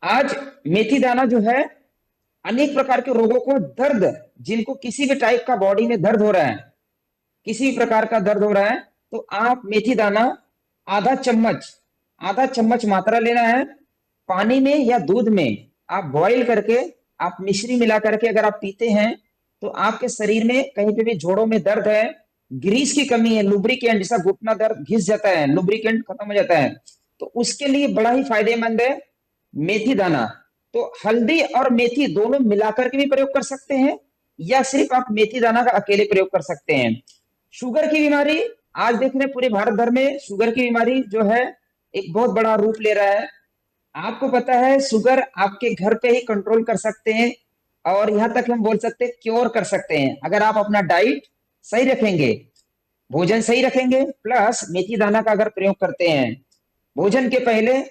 आज मेथी दाना जो है अनेक प्रकार के रोगों को, दर्द, जिनको किसी भी टाइप का बॉडी में दर्द हो रहा है, किसी भी प्रकार का दर्द हो रहा है, तो आप मेथी दाना आधा चम्मच, आधा चम्मच मात्रा लेना है। पानी में या दूध में आप बॉईल करके, आप मिश्री मिला करके अगर आप पीते हैं, तो आपके शरीर में कहीं पे भी जोड़ों में दर्द है, ग्रीस की कमी है, लुब्रिकेंट, जैसा घुटना दर्द घिस जाता है, लुब्रिकेंट खत्म हो जाता है, तो उसके लिए बड़ा ही फायदेमंद है मेथी दाना। तो हल्दी और मेथी दोनों मिलाकर के भी प्रयोग कर सकते हैं, या सिर्फ आप मेथी दाना का अकेले प्रयोग कर सकते हैं। शुगर की बीमारी, आज देख रहे हैं पूरे भारत भर में शुगर की बीमारी जो है एक बहुत बड़ा रूप ले रहा है। आपको पता है शुगर आपके घर पे ही कंट्रोल कर सकते हैं, और यहां तक हम बोल सकते हैं क्योर कर सकते हैं, अगर आप अपना डाइट सही रखेंगे, भोजन सही रखेंगे, प्लस मेथी दाना का अगर प्रयोग करते हैं। भोजन के पहले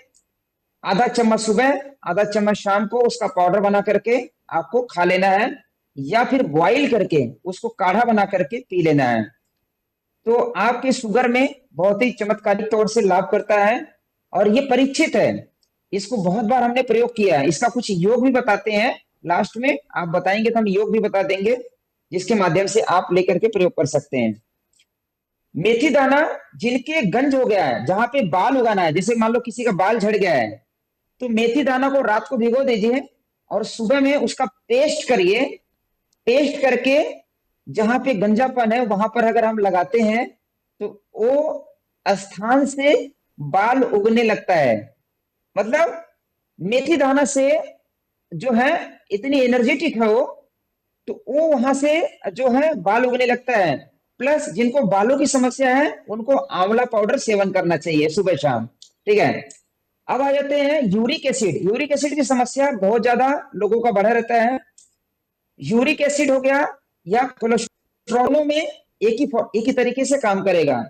आधा चम्मच सुबह, आधा चम्मच शाम को उसका पाउडर बना करके आपको खा लेना है, या फिर बॉईल करके उसको काढ़ा बना करके पी लेना है। तो आपके शुगर में बहुत ही चमत्कारिक तौर से लाभ करता है, और ये परीक्षित है, इसको बहुत बार हमने प्रयोग किया है। इसका कुछ योग भी बताते हैं, लास्ट में आप बताएंगे तो हम योग भी बता देंगे, जिसके माध्यम से आप लेकर के प्रयोग कर सकते हैं। मेथी दाना, जिनके गंज हो गया है, जहां पे बाल उगाना है, जैसे मान लो किसी का बाल झड़ गया है, तो मेथी दाना को रात को भिगो दीजिए और सुबह में उसका पेस्ट करिए। पेस्ट करके जहां पे गंजापन है वहां पर अगर हम लगाते हैं, तो वो स्थान से बाल उगने लगता है। मतलब मेथी दाना से जो है इतनी एनर्जेटिक है वो, तो वो वहां से जो है बाल उगने लगता है। प्लस जिनको बालों की समस्या है उनको आंवला पाउडर सेवन करना चाहिए सुबह शाम। ठीक है, अब आ जाते हैं यूरिक एसिड। यूरिक एसिड की समस्या बहुत ज्यादा लोगों का बढ़ा रहता है। यूरिक एसिड हो गया या कोलेस्ट्रॉलों में एक ही तरीके से काम करेगा।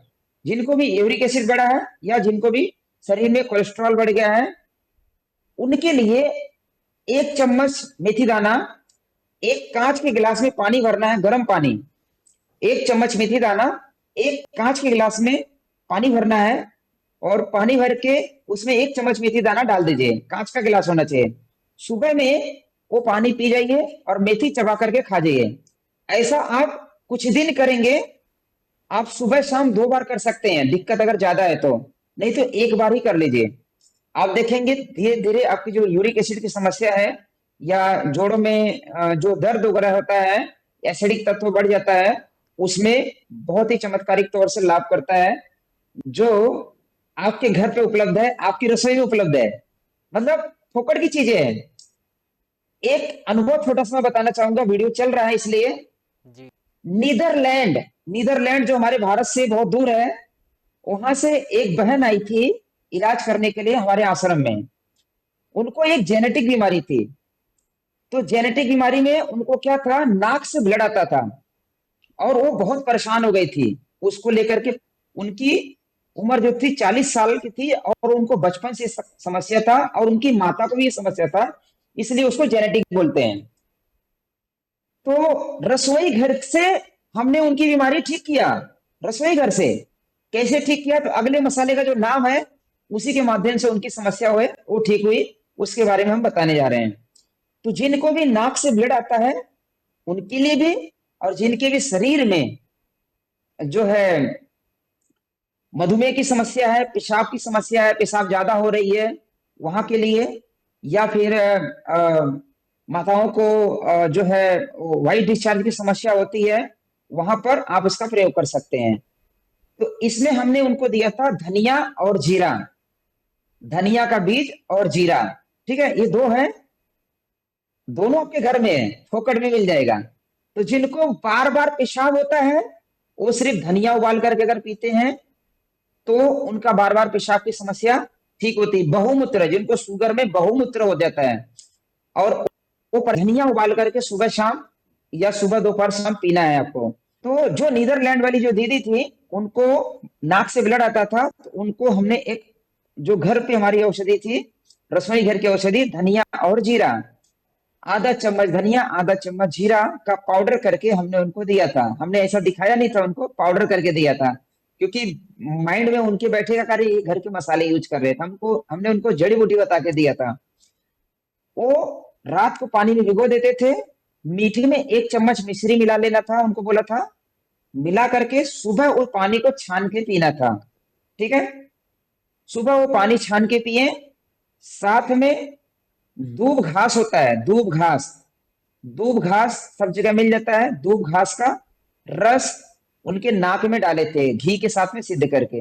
जिनको भी यूरिक एसिड बढ़ा है या जिनको भी शरीर में कोलेस्ट्रॉल बढ़ गया है, उनके लिए एक चम्मच मेथी दाना, एक कांच के गिलास में पानी भरना है, गर्म पानी, एक चम्मच मेथी दाना, एक कांच के गिलास में पानी भरना है, और पानी भर के उसमें एक चम्मच मेथी दाना डाल दीजिए, कांच का गिलास होना चाहिए। सुबह में वो पानी पी जाइए और मेथी चबा करके खा जाइए। ऐसा आप कुछ दिन करेंगे। आप सुबह शाम 2 बार कर सकते हैं, दिक्कत अगर ज्यादा है तो, नहीं तो एक बार ही कर लीजिए। आप देखेंगे धीरे धीरे आपकी जो यूरिक एसिड की समस्या है, या जोड़ों में जो दर्द वगैरह होता है, एसिडिक तत्व बढ़ जाता है, उसमें बहुत ही चमत्कारिक तौर से लाभ करता है, जो आपके घर पे उपलब्ध है, आपकी रसोई में उपलब्ध है। मतलब फोकट की चीजें हैं। एक अनुभव छोटा सा मैं बताना चाहूंगा, वीडियो चल रहा है इसलिए। जी। नीदरलैंड, नीदरलैंड जो हमारे भारत से बहुत दूर है, वहां से एक बहन आई थी इलाज करने के लिए हमारे आश्रम में। उनको एक जेनेटिक बीमारी थी। तो जेनेटिक बीमारी में उनको क्या था, नाक से ब्लड आता था, और वो बहुत परेशान हो गई थी उसको लेकर के। उनकी उम्र जो थी 40 साल की थी, और उनको बचपन से समस्या था, और उनकी माता को भी ये समस्या था, इसलिए उसको जेनेटिक बोलते हैं। तो रसोई घर से हमने उनकी बीमारी ठीक किया। रसोई घर से कैसे ठीक किया, तो अगले मसाले का जो नाम है उसी के माध्यम से उनकी समस्या हुए वो ठीक हुई, उसके बारे में हम बताने जा रहे हैं। तो जिनको भी नाक से ब्लड आता है उनके लिए भी, और जिनके भी शरीर में जो है मधुमेह की समस्या है, पेशाब की समस्या है, पेशाब ज्यादा हो रही है, वहां के लिए, या फिर माताओं को जो है वाइट डिस्चार्ज की समस्या होती है, वहां पर आप इसका प्रयोग कर सकते हैं। तो इसमें हमने उनको दिया था धनिया और जीरा, धनिया का बीज और जीरा। ठीक है, ये दो है, दोनों आपके घर में है, फोकट में मिल जाएगा। तो जिनको बार बार पेशाब होता है, वो सिर्फ धनिया उबाल करके अगर पीते हैं, तो उनका बार बार पेशाब की समस्या ठीक होती है। बहुमूत्र, जिनको शुगर में बहुमूत्र हो जाता है, और वो धनिया उबाल करके सुबह शाम या सुबह दोपहर शाम पीना है आपको। तो जो नीदरलैंड वाली जो दीदी थी, उनको नाक से ब्लड आता था, तो उनको हमने एक जो घर पे हमारी औषधि थी, रसोई घर की औषधि, धनिया और जीरा, आधा चम्मच धनिया आधा चम्मच जीरा का पाउडर करके हमने उनको दिया था। हमने ऐसा दिखाया नहीं था उनको, पाउडर करके दिया था, क्योंकि माइंड में उनके बैठेगा, कार्य ये घर के मसाले यूज कर रहे थे, हमको हमने उनको जड़ी बूटी बता के दिया था। वो रात को पानी में भिगो देते थे, मीठे में 1 चम्मच मिश्री मिला लेना था, उनको बोला था, मिला करके सुबह वो पानी को छान के पीना था। ठीक है, सुबह वो पानी छान के पिए। साथ में दूब घास होता है, दूब घास, दूब घास सब जगह मिल जाता है, दूब घास का रस उनके नाक में डाले थे घी के साथ में सिद्ध करके।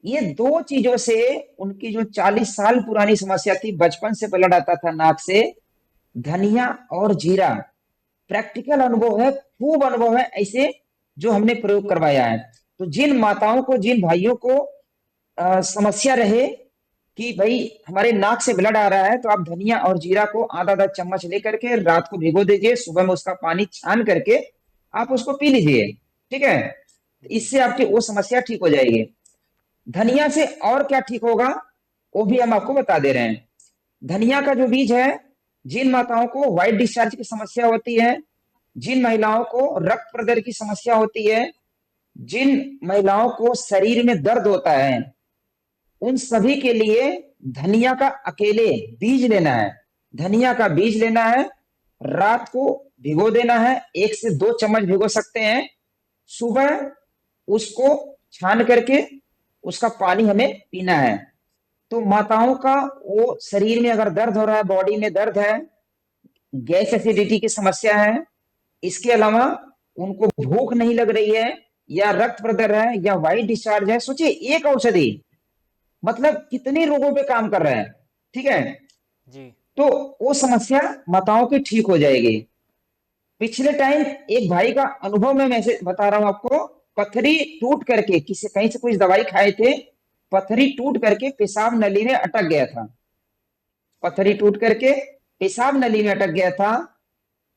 ये दो चीजों से उनकी जो 40 साल पुरानी समस्या थी, बचपन से ब्लड आता था नाक से, धनिया और जीरा, प्रैक्टिकल अनुभव है, खूब अनुभव है ऐसे, जो हमने प्रयोग करवाया है। तो जिन माताओं को, जिन भाइयों को समस्या रहे कि भाई हमारे नाक से ब्लड आ रहा है, तो आप धनिया और जीरा को आधा आधा चम्मच लेकर के रात को भिगो दीजिए, सुबह में उसका पानी छान करके आप उसको पी लीजिए। ठीक है, जी। इससे आपकी वो समस्या ठीक हो जाएगी। धनिया से और क्या ठीक होगा, वो भी हम आपको बता दे रहे हैं। धनिया का जो बीज है, जिन माताओं को व्हाइट डिस्चार्ज की समस्या होती है, जिन महिलाओं को रक्त प्रदर की समस्या होती है, जिन महिलाओं को शरीर में दर्द होता है, उन सभी के लिए धनिया का अकेले बीज लेना है, धनिया का बीज लेना है, रात को भिगो देना है, 1 से 2 चम्मच भिगो सकते हैं, सुबह उसको छान करके उसका पानी हमें पीना है। तो माताओं का वो शरीर में अगर दर्द हो रहा है, बॉडी में दर्द है, गैस एसिडिटी की समस्या है, इसके अलावा उनको भूख नहीं लग रही है, या रक्त प्रदर है, या व्हाइट डिस्चार्ज है, सोचिए एक औषधि मतलब कितने रोगों पे काम कर रहा है। ठीक है, जी। तो वो समस्या माताओं की ठीक हो जाएगी। पिछले टाइम एक भाई का अनुभव मैं मैसेज बता रहा हूं आपको, पथरी टूट करके, किसी कहीं से कुछ दवाई खाए थे, पथरी टूट करके पेशाब नली में अटक गया था, पथरी टूट करके पेशाब नली में अटक गया था।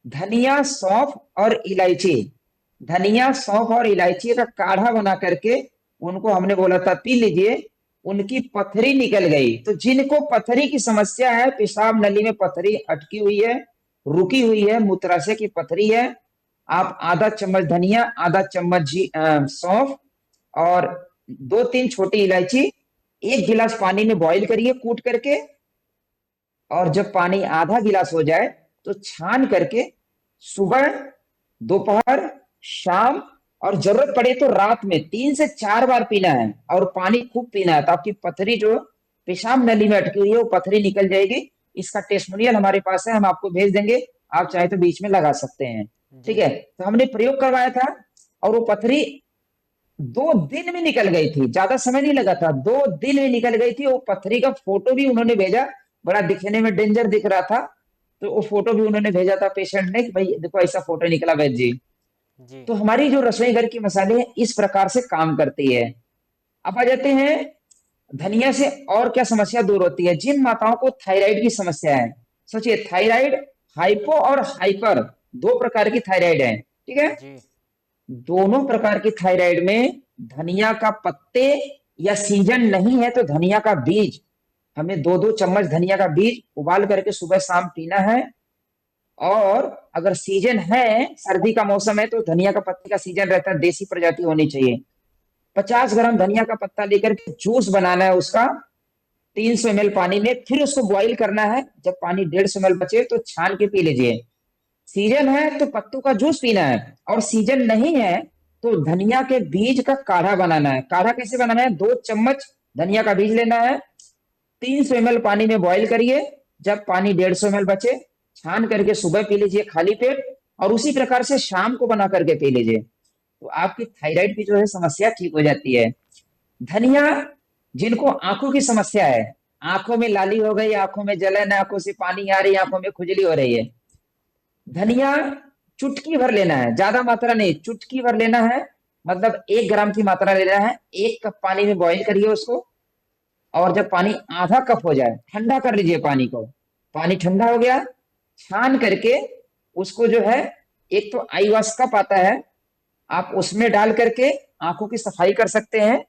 धनिया, सौंफ और इलायची, धनिया सौंफ और इलायची का काढ़ा बना करके उनको हमने बोला था पी लीजिए, उनकी पथरी निकल गई। तो जिनको पथरी की समस्या है, पेशाब नली में पथरी अटकी हुई है, रुकी हुई है, मूत्राशय की पथरी है, आप आधा चम्मच धनिया, आधा चम्मच सौंफ और 2-3 छोटी इलायची 1 गिलास पानी में बॉईल करिए कूट करके, और जब पानी आधा गिलास हो जाए तो छान करके सुबह, दोपहर, शाम और जरूरत पड़े तो रात में 3 से 4 बार पीना है, और पानी खूब पीना है, तो आपकी पथरी जो पेशाब नली में अटकी हुई है वो पथरी निकल जाएगी। इसका टेस्टमोनियल हमारे पास है, हम आपको भेज देंगे, आप चाहे तो बीच में लगा सकते हैं। ठीक जी। है, तो हमने प्रयोग करवाया था, और वो पथरी 2 दिन में निकल गई थी, ज्यादा समय नहीं लगा था, 2 दिन में निकल गई थी। वो पथरी का फोटो भी उन्होंने भेजा, बड़ा दिखने में डेंजर दिख रहा था, तो वो फोटो भी उन्होंने भेजा था पेशेंट ने कि भाई देखो ऐसा फोटो निकला वैद्य जी। जी। तो हमारी जो रसोई घर की मसाले हैं इस प्रकार से काम करती है। अब आ जाते हैं धनिया से और क्या समस्या दूर होती है। जिन माताओं को थायराइड की समस्या है, सोचिए थायराइड, हाइपो और हाइपर, 2 प्रकार की थायराइड है। ठीक है, जी। दोनों प्रकार की थायराइड में धनिया का पत्ते, या सीजन नहीं है तो धनिया का बीज, हमें 2-2 चम्मच धनिया का बीज उबाल करके सुबह शाम पीना है। और अगर सीजन है, सर्दी का मौसम है, तो धनिया का पत्ते का सीजन रहता है, देसी प्रजाति होनी चाहिए, 50 ग्राम धनिया का पत्ता लेकर के जूस बनाना है उसका, 300 ml पानी में, फिर उसको बॉईल करना है, जब पानी 150 ml बचे तो छान के पी लीजिए। सीजन है तो पत्तों का जूस पीना है, और सीजन नहीं है तो धनिया के बीज का काढ़ा बनाना है। काढ़ा कैसे बनाना है, 2 चम्मच धनिया का बीज लेना है, 300 ml पानी में बॉईल करिए, जब पानी 150 ml बचे छान करके सुबह पी लीजिए खाली पेट, और उसी प्रकार से शाम को बना करके पी लीजिए, तो आपकी थायराइड की जो है समस्या ठीक हो जाती है। धनिया, जिनको आंखों की समस्या है, आंखों में लाली हो गई, आंखों में जलन है, आंखों से पानी आ रही है, आंखों में खुजली हो रही है, धनिया चुटकी भर लेना है, ज्यादा मात्रा नहीं, चुटकी भर लेना है, मतलब 1 ग्राम की मात्रा लेना है, 1 कप पानी में बॉईल करिए उसको, और जब पानी आधा कप हो जाए ठंडा कर लीजिए पानी को, पानी ठंडा हो गया, छान करके उसको जो है, एक तो आई वॉश कप आता है, आप उसमें डाल करके आंखों की सफाई कर सकते हैं,